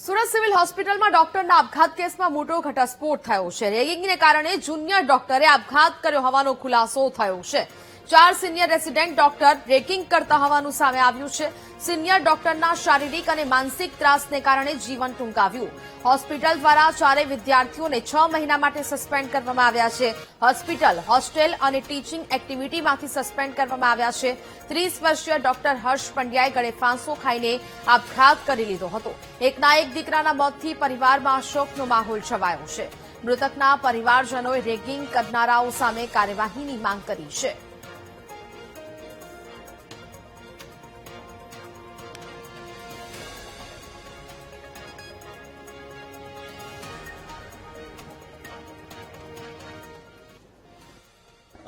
Surat civil હોસ્પિટલમાં ડોક્ટરના આપઘાત કેસમાં મોટો ઘટસ્ફોટ થયો છે. રેગિંગને કારણે જુનિયર ડોક્ટરે આપઘાત કર્યો હોવાનો ખુલાસો થયો છે. 4 સિનિયર રેસિડેન્ટ ડોક્ટર રેગિંગ કરતા હોવાનું સામે આવ્યું છે. સિનિયર ડોક્ટરના શારીરિક અને માનસિક ત્રાસને કારણે જીવન ટૂંકાવ્યું. હોસ્પિટલ દ્વારા 4 વિદ્યાર્થીઓને 6 મહિના માટે સસ્પેન્ડ કરવામાં આવ્યા છે. હોસ્પિટલ, હોસ્ટેલ અને ટીચિંગ એક્ટિવિટીમાંથી સસ્પેન્ડ કરવામાં આવ્યા છે. 30 વર્ષીય ડોક્ટર હર્ષ પંડ્યાએ ગળે ફાંસો ખાઈને આપઘાત કરી લીધો હતો. એકના એક દીકરાના મોતથી પરિવારમાં શોકનો માહોલ છવાયો છે. મૃતકના પરિવારજનોએ રેગિંગ કરનારાઓ સામે કાર્યવાહીની માંગ કરી છે.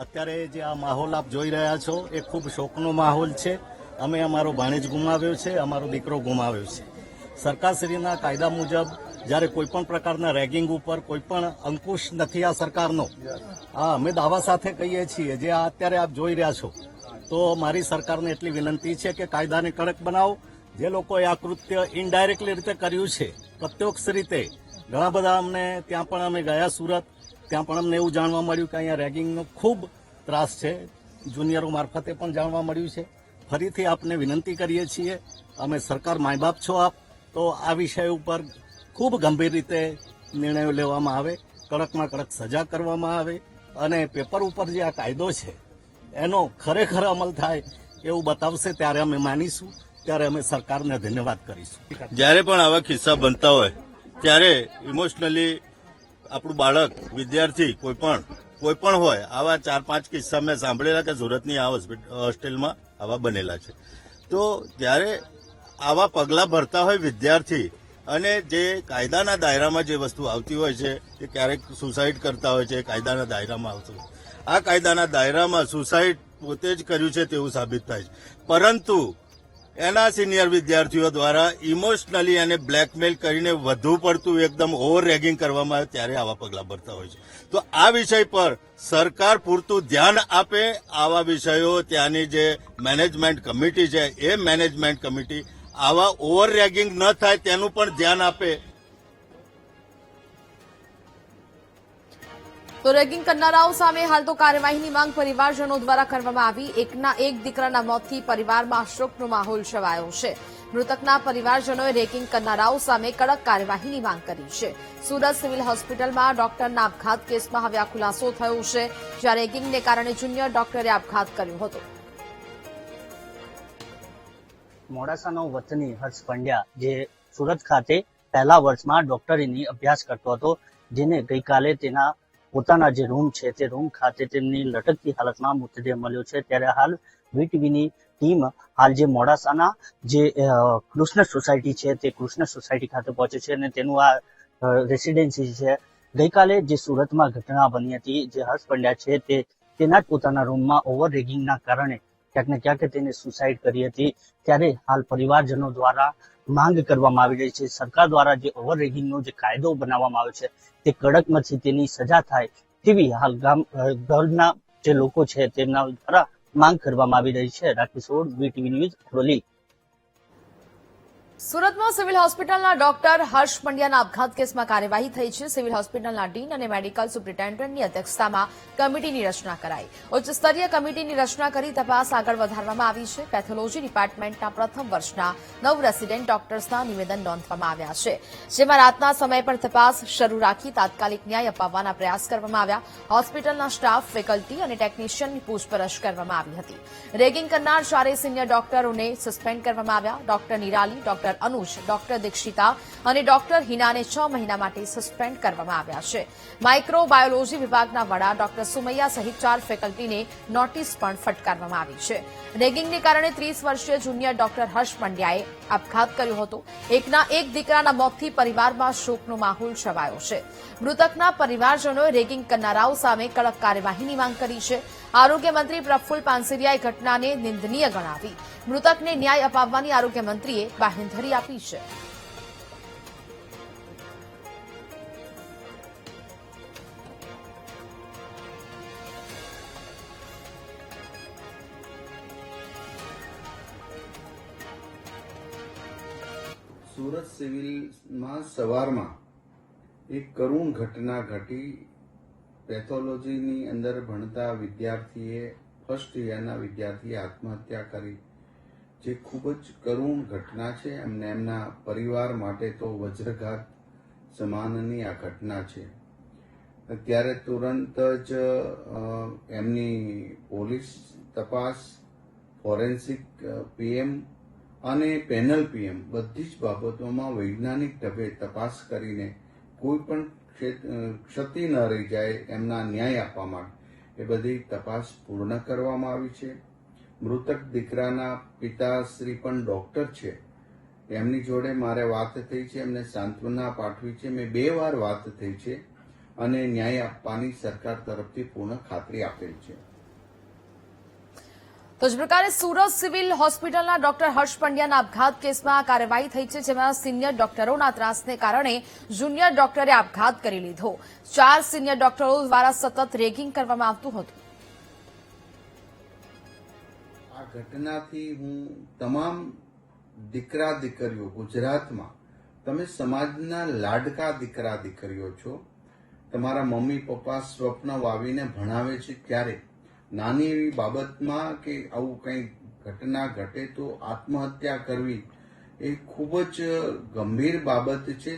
અત્યારે જે આ માહોલ આપ જોઈ રહ્યા છો એ ખૂબ શોકનો માહોલ છે. અમે અમારો ભાણેજ ગુમાવ્યો છે, અમારો દીકરો ગુમાવ્યો છે. સરકારશ્રીના કાયદા મુજબ જ્યારે કોઈપણ પ્રકારના રેગિંગ ઉપર કોઈપણ અંકુશ નથી આ સરકારનો. અમે દાવા સાથે કહીએ છીએ, જે આ અત્યારે આપ જોઈ રહ્યા છો. તો મારી સરકારને એટલી વિનંતી છે કે કાયદાને કડક બનાવો. જે લોકોએ આ કૃત્ય ઇનડાયરેક્ટલી રીતે કર્યું છે, પ્રત્યક્ષ રીતે ઘણા બધા અમને ત્યાં પણ અમે ગયા સુરત, ત્યાં પણ અમને એવું જાણવા મળ્યું કે અહીંયા રેગિંગનો ખૂબ ત્રાસ છે. જુનિયરો મારફતે પણ જાણવા મળ્યું છે. ફરીથી આપને વિનંતી કરીએ છીએ, અમે સરકાર માય બાપ છો આપ, તો આ વિષય ઉપર ખૂબ ગંભીર રીતે નિર્ણયો લેવામાં આવે, કડકમાં કડક સજા કરવામાં આવે અને પેપર ઉપર જે આ કાયદો છે એનો ખરેખર અમલ થાય એવું બતાવશે ત્યારે અમે માનીશું, ત્યારે અમે સરકારને ધન્યવાદ કરીશું. જ્યારે પણ આવા કિસ્સા બનતા હોય ત્યારે ઇમોશનલી આપણું બાળક, વિદ્યાર્થી કોઈ પણ હોય, આવા 4-5 કિસ્સા મેં સાંભળેલા કે સુરતની આ હોસ્ટેલમાં આવા બનેલા છે. તો જ્યારે આવા પગલાં ભરતા હોય વિદ્યાર્થી અને જે કાયદાના દાયરામાં જે વસ્તુ આવતી હોય છે કે ક્યારેક સુસાઇડ કરતા હોય છે, કાયદાના દાયરામાં આવતું, આ કાયદાના દાયરામાં સુસાઇડ પોતે જ કર્યું છે તેવું સાબિત થાય છે. પરંતુ એના સિનિયર વિદ્યાર્થીઓ દ્વારા ઇમોશનલી અને બ્લેકમેલ કરીને વધુ પડતું એકદમ ઓવર રેગિંગ કરવામાં આવે ત્યારે આવા પગલાં ભરતા હોય છે. તો આ વિષય પર સરકાર પૂરતું ધ્યાન આપે. આવા વિષયો ત્યાંની જે મેનેજમેન્ટ કમિટી છે એ મેનેજમેન્ટ કમિટી આવા ઓવર રેગિંગ ન થાય તેનું પણ ધ્યાન આપે. તો રેગિંગ કરનારાઓ સામે હાલ તો કાર્યવાહીની માંગ પરિવારજનો દ્વારા કરવામાં આવી. એકના એક દીકરાના મોતથી પરિવારમાં શોકનો માહોલ છવાયો છે. મૃતકના પરિવારજનોએ રેગિંગ કરનારાઓ સામે કડક કાર્યવાહીની માંગ કરી છે. સુરત સિવિલ હોસ્પિટલમાં ડોક્ટરના આપઘાત કેસમાં હવે આ ખુલાસો થયો છે, જ્યાં રેગિંગને કારણે જુનિયર ડોક્ટરે આપઘાત કર્યો હતો. મોડાસાનો વતની હર્ષ પંડ્યા જે સુરત ખાતે પહેલા વર્ષમાં ડોક્ટરીની અભ્યાસ કરતો હતો, જેને ગઈકાલે તેના પોતાના જે રૂમ છે તે રૂમ ખાતે તેમની લટકતી હાલતમાં મૃતદેહ મળ્યો છે. ત્યારે હાલ વીટીવીની ટીમ હાલ જે મોડાસાના જે કૃષ્ણ સોસાયટી છે તે કૃષ્ણ સોસાયટી ખાતે પહોંચે છે અને તેનું આ રેસિડેન્સી છે. ગઈકાલે જે સુરતમાં ઘટના બની હતી, જે હર્ષ પંડ્યા છે તે તેના જ પોતાના રૂમમાં ઓવર રેગિંગના કારણે ક્યાંક ને ક્યાંક તેને સુસાઇડ કરી હતી. ત્યારે હાલ પરિવારજનો દ્વારા માંગ કરવામાં આવી રહી છે, સરકાર દ્વારા જે ઓવર રેગિંગનો જે કાયદો બનાવવામાં આવ્યો છે તે કડકમાંથી તેની સજા થાય તેવી હાલ ગામના જે લોકો છે તેમના દ્વારા માંગ કરવામાં આવી રહી છે. Rakesh odd, VTV news, Aravalli. સુરતમાં સિવિલ હોસ્પિટલના ડોક્ટર હર્ષ પંડ્યાના આપઘાત કેસમાં કાર્યવાહી થઈ છે. સિવિલ હોસ્પિટલના ડીન અને મેડિકલ સુપ્રિન્ટેન્ડન્ટની અધ્યક્ષતામાં કમિટીની રચના કરાઈ. ઉચ્ચ સ્તરીય કમિટીની રચના કરી તપાસ આગળ વધારવામાં આવી છે. પેથોલોજી ડિપાર્ટમેન્ટના પ્રથમ વર્ષના 9 રેસિડેન્ટ ડોક્ટર્સના નિવેદન નોંધવામાં આવ્યા છે, જેમાં રાતના સમય પર તપાસ શરૂ રાખી તાત્કાલિક ન્યાય અપાવવાના પ્રયાસ કરવામાં આવ્યા. હોસ્પિટલના સ્ટાફ, ફેકલ્ટી અને ટેકનિશિયનની પૂછપરછ કરવામાં આવી હતી. રેગિંગ કરનાર 4 સિનિયર ડોક્ટરોને સસ્પેન્ડ કરવામાં આવ્યા. ડોક્ટર નિરાલી, ડોક્ટર અનુજ, ડોક્ટર દીક્ષિતા અને ડોક્ટર હિનાને 6 મહિના માટે સસ્પેન્ડ કરવામાં આવ્યા છે. માઇક્રોબાયોલોજી વિભાગના વડા ડોક્ટર સુમૈયા સહિત 4 ફેકલ્ટીને નોટિસ પણ ફટકારવામાં આવી છે. રેગિંગને કારણે 30 વર્ષીય જુનિયર ડોક્ટર હર્ષ પંડ્યાએ આપઘાત કર્યો હતો. એકના એક દીકરાના મોતથી પરિવારમાં શોકનો માહોલ છવાયો છે. મૃતકના પરિવારજનોએ રેગિંગ કરનારાઓ સામે કડક કાર્યવાહીની માંગ કરી છે. આરોગ્ય મંત્રી પ્રફુલ્લ પાનસેરિયાએ ઘટનાને નિંદનીય ગણાવી મૃતકને ન્યાય અપાવવાની આરોગ્ય મંત્રીએ બાહેંધરી આપી છે. સુરત સિવિલમાં સવારમાં એક કરુણ ઘટના ઘટી. પેથોલોજીની અંદર ભણતા વિદ્યાર્થીએ ફર્સ્ટ યરના વિદ્યાર્થીએ આત્મહત્યા કરી, જે ખૂબ જ કરુણ ઘટના છે. એમને એમના પરિવાર માટે તો વજ્રઘાત સમાનની આ ઘટના છે. ત્યારે તુરંત જ એમની પોલીસ તપાસ, ફોરેન્સિક પીએમ અને પેનલ પીએમ બધી જ બાબતોમાં વૈજ્ઞાનિક ઢબે તપાસ કરીને કોઈ પણ ક્ષતિ ન રહી જાય એમના ન્યાય આપવા માટે એ બધી તપાસ પૂર્ણ કરવામાં આવી છે. મૃતક દીકરાના પિતાશ્રી પણ ડોક્ટર છે. એમની જોડે મારે વાત થઈ છે, એમને સાંત્વના પાઠવી છે. મેં 2 વાર વાત થઈ છે અને ન્યાય આપવાની સરકાર તરફથી પૂર્ણ ખાતરી આપેલ છે. તો જ પ્રકારે સુરત સિવિલ હોસ્પિટલના ડોક્ટર હર્ષ પંડ્યાના આપઘાત કેસમાં કાર્યવાહી થઈ છે, જેમાં સિનિયર ડોક્ટરોના ત્રાસને કારણે જુનિયર ડોક્ટરે આપઘાત કરી લીધો. 4 સિનિયર ડોક્ટરો દ્વારા સતત રેગિંગ કરવામાં આવતું હતું. આ ઘટનાથી હું તમામ દીકરા દીકરીઓ ગુજરાતમાં, તમે સમાજના લાડકા દીકરા દીકરીઓ છો, તમારા મમ્મી પપ્પા સ્વપ્ન વાવીને ભણાવે છે, ત્યારે નાની એવી બાબતમાં કે આવું કંઈ ઘટના ઘટે તો આત્મહત્યા કરવી એ ખૂબ જ ગંભીર બાબત છે.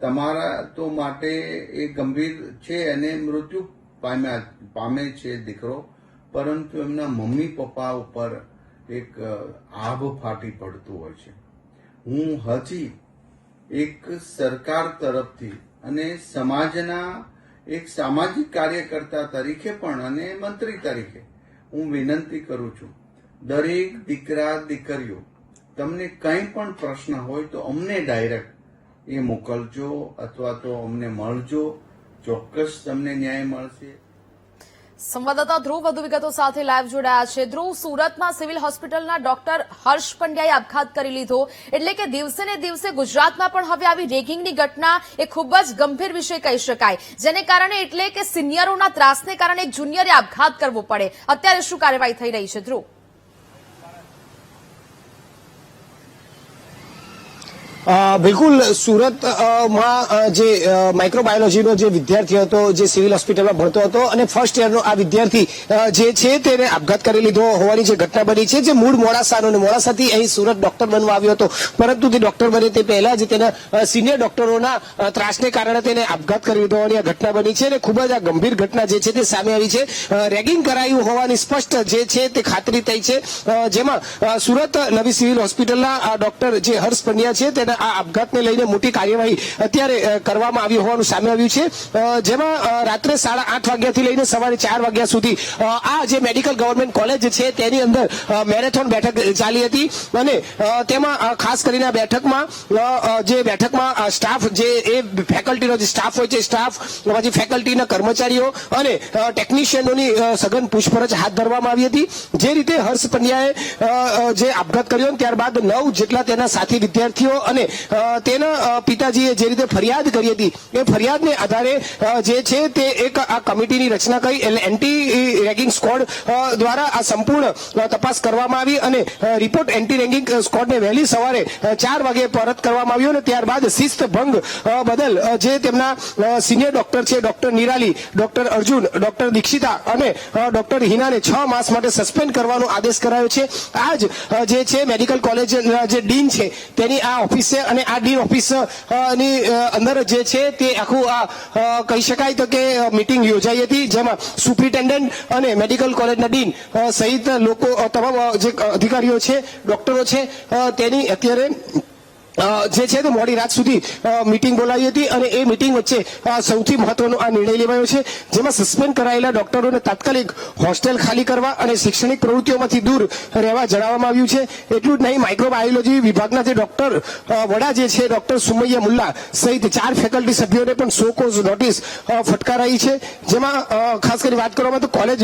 તમારા તો માટે એ ગંભીર છે અને મૃત્યુ પામે છે દીકરો, પરંતુ એમના મમ્મી પપ્પા ઉપર એક આભ ફાટી પડતું હોય છે. હું હજી એક સરકાર તરફથી અને સમાજના એક સામાજિક કાર્યકર્તા તરીકે પણ અને મંત્રી તરીકે હું વિનંતી કરું છું, દરેક દીકરા દીકરીઓ, તમને કંઈ પણ પ્રશ્ન હોય તો અમને ડાયરેક્ટ એ મોકલજો અથવા તો અમને મળજો. ચોક્કસ તમને ન્યાય મળશે. સંવાદદાતા ધ્રુવ વધુ વિગતો સાથે લાઈવ જોડાયા છે. ધ્રુવ, સુરતમાં સિવિલ હોસ્પિટલના ડોક્ટર હર્ષ પંડ્યાએ આપઘાત કરી લીધો, એટલે કે દિવસે ને દિવસે ગુજરાતમાં પણ હવે આવી રેગિંગની ઘટના એ ખૂબ જ ગંભીર વિષય કહી શકાય, જેને કારણે એટલે કે સિનિયરોના ત્રાસને કારણે એક જુનિયરે આપઘાત કરવો પડે. અત્યારે શું કાર્યવાહી થઈ રહી છે ધ્રુવ? બિલકુલ, સુરતમાં જે માઇક્રોબાયોલોજીનો જે વિદ્યાર્થી હતો, જે સિવિલ હોસ્પિટલમાં ભણતો હતો અને ફર્સ્ટ યરનો આ વિદ્યાર્થી જે છે તેને આપઘાત કરી લીધો હોવાની જે ઘટના બની છે, જે મૂળ મોડાસાનો અને મોડાસાથી અહીં સુરત ડોક્ટર બનવા આવ્યો હતો, પરંતુ તે ડોક્ટર બને તે પહેલા જ તેના સિનિયર ડોક્ટરોના ત્રાસને કારણે તેને આપઘાત કરી લીધો હોવાની આ ઘટના બની છે અને ખૂબ જ આ ગંભીર ઘટના જે છે તે સામે આવી છે. રેગિંગ કરાયું હોવાની સ્પષ્ટ જે છે તે ખાતરી થઈ છે, જેમાં સુરત નવી સિવિલ હોસ્પિટલના ડોક્ટર જે હર્ષ પંડ્યા છે તેના આ આપઘાતને લઈને મોટી કાર્યવાહી અત્યારે કરવામાં આવી હોવાનું સામે આવ્યું છે, જેમાં રાત્રે 8:30 વાગ્યાથી લઈને સવારે 4 વાગ્યા સુધી આ જે મેડિકલ ગવર્નમેન્ટ કોલેજ છે તેની અંદર મેરેથોન બેઠક ચાલી હતી અને તેમાં ખાસ કરીને આ બેઠકમાં સ્ટાફ, જે એ ફેકલ્ટીનો જે સ્ટાફ હોય છે, સ્ટાફ પછી ફેકલ્ટીના કર્મચારીઓ અને ટેકનિશિયનોની સઘન પૂછપરછ હાથ ધરવામાં આવી હતી. જે રીતે હર્ષ પંડ્યાએ જે આપઘાત કર્યો ત્યારબાદ 9 જેટલા તેના સાથી વિદ્યાર્થીઓ અને તેના પિતાજીએ જે રીતે ફરિયાદ કરી હતી એ ફરિયાદને આધારે જે છે તે એક આ કમિટીની રચના કરી, એટલે એન્ટી રેગિંગ સ્ક્વોડ દ્વારા આ સંપૂર્ણ તપાસ કરવામાં આવી અને રિપોર્ટ એન્ટી રેગિંગ સ્ક્વોડને વહેલી સવારે 4 વાગે પરત કરવામાં આવ્યો અને ત્યારબાદ શિસ્ત ભંગ બદલ જે તેમના સિનિયર ડોક્ટર છે, doctor Nirali, doctor Arjun, doctor Dikshita અને ડોક્ટર હિનાને 6 માસ માટે સસ્પેન્ડ કરવાનો આદેશ કરાયો છે. આ જ જે છે મેડિકલ કોલેજના જે ડીન છે તેની આ ઓફિસ છે અને આ ડીન ઓફિસ ની અંદર જે છે તે આખું આ કહી શકાય તો કે મીટિંગ યોજાઈ હતી, જેમાં સુપ્રિન્ટેન્ડન્ટ અને મેડિકલ કોલેજના ડીન સહિત લોકો, તમામ જે અધિકારીઓ છે, ડોક્ટરો છે, તેની અત્યારે જે છે તે મોડી રાત સુધી મીટિંગ બોલાવી હતી અને એ મીટિંગ વચ્ચે સૌથી મહત્વનો આ નિર્ણય લેવાયો છે, જેમાં સસ્પેન્ડ કરાયેલા ડોક્ટરોને તાત્કાલિક હોસ્ટેલ ખાલી કરવા અને શૈક્ષણિક પ્રવૃત્તિઓમાંથી દૂર રહેવા જણાવવામાં આવ્યું છે. એટલું જ નહીં, માઇક્રોબાયોલોજી વિભાગના જે ડોક્ટર વડા જે છે, ડોક્ટર સુમૈયા મુલ્લા સહિત 4 ફેકલ્ટી સભ્યોને પણ સો કોઝ નોટિસ ફટકારાઈ છે, જેમાં ખાસ કરી વાત કરવામાં તો કોલેજ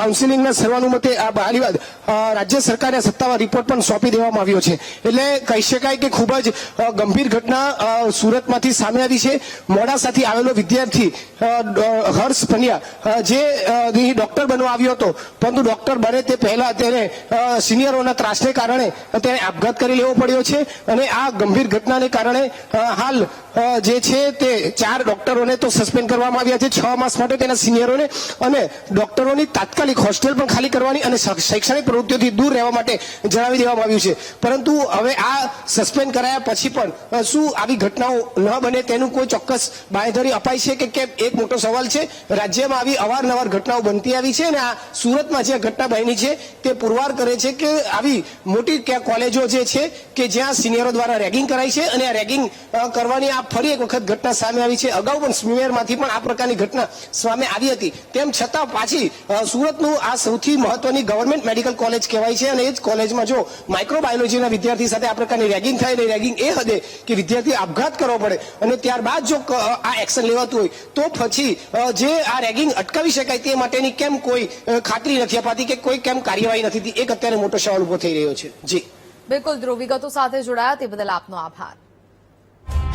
કાઉન્સિલિંગના સર્વાનુમતે આ બહાલી બાદ રાજ્ય સરકારને સત્તાવાર રિપોર્ટ પણ સોંપી દેવામાં આવ્યો છે. એટલે કહી શકાય કે ખૂબ જ ગંભીર ઘટના સુરતમાંથી સામે આવી છે. મોડાસાથી આવેલો વિદ્યાર્થી હર્ષ પંડ્યા જે ડોક્ટર બનવા આવ્યો હતો, પરંતુ ડોક્ટર બને તે પહેલા તેને સિનિયરોના ત્રાસને કારણે તેને આપઘાત કરી લેવો પડ્યો છે. અને આ ગંભીર ઘટનાને કારણે હાલ જે છે તે 4 ડોક્ટરોને તો સસ્પેન્ડ કરવામાં આવ્યા છે 6 માસ માટે તેના સિનિયરોને, અને ડોક્ટરોની તાત્કાલિક હોસ્ટેલ પણ ખાલી કરવાની અને શૈક્ષણિક પ્રવૃત્તિઓથી દૂર રહેવા માટે જણાવી દેવામાં આવ્યું છે. પરંતુ હવે આ સસ્પેન્ડ કરાયા પછી પણ શું આવી ઘટનાઓ ન બને તેનું કોઈ ચોક્કસ બાંયધરી અપાય છે કે કેમ, એક મોટો સવાલ છે. રાજ્યમાં આવી અવારનવાર ઘટનાઓ બનતી આવી છે અને આ સુરતમાં જે ઘટના બની છે તે પુરવાર કરે છે કે આવી મોટી કોલેજો જે છે કે જ્યાં સિનિયરો દ્વારા રેગિંગ કરાય છે અને આ રેગિંગ કરવાની આ ફરી એક વખત ઘટના સામે આવી છે. અગાઉ પણ સ્મીમેરમાંથી પણ આ પ્રકારની ઘટના સામે આવી હતી, તેમ છતાં પાછી સુરતનું આ સૌથી મહત્વની ગવર્મેન્ટ મેડિકલ કોલેજ કહેવાય છે અને એ જ કોલેજમાં જો માઇક્રોબાયોલોજીના વિદ્યાર્થી સાથે આ પ્રકારની રેગિંગ થાય અને રેગિંગ એ હદે કે વિદ્યાર્થી આપઘાત કરવો પડે અને ત્યારબાદ જો આ એક્શન લેવાતું હોય તો પછી જે આ રેગિંગ અટકાવી શકાય તે માટેની કેમ કોઈ ખાતરી નથી અપાતી કે કોઈ કેમ કાર્યવાહી નથી થતી, એક અત્યારે મોટો સવાલ ઉભો થઈ રહ્યો છે. જી બિલકુલ ધ્રુવ, વિગતો સાથે જોડાયા તે બદલ આપનો આભાર.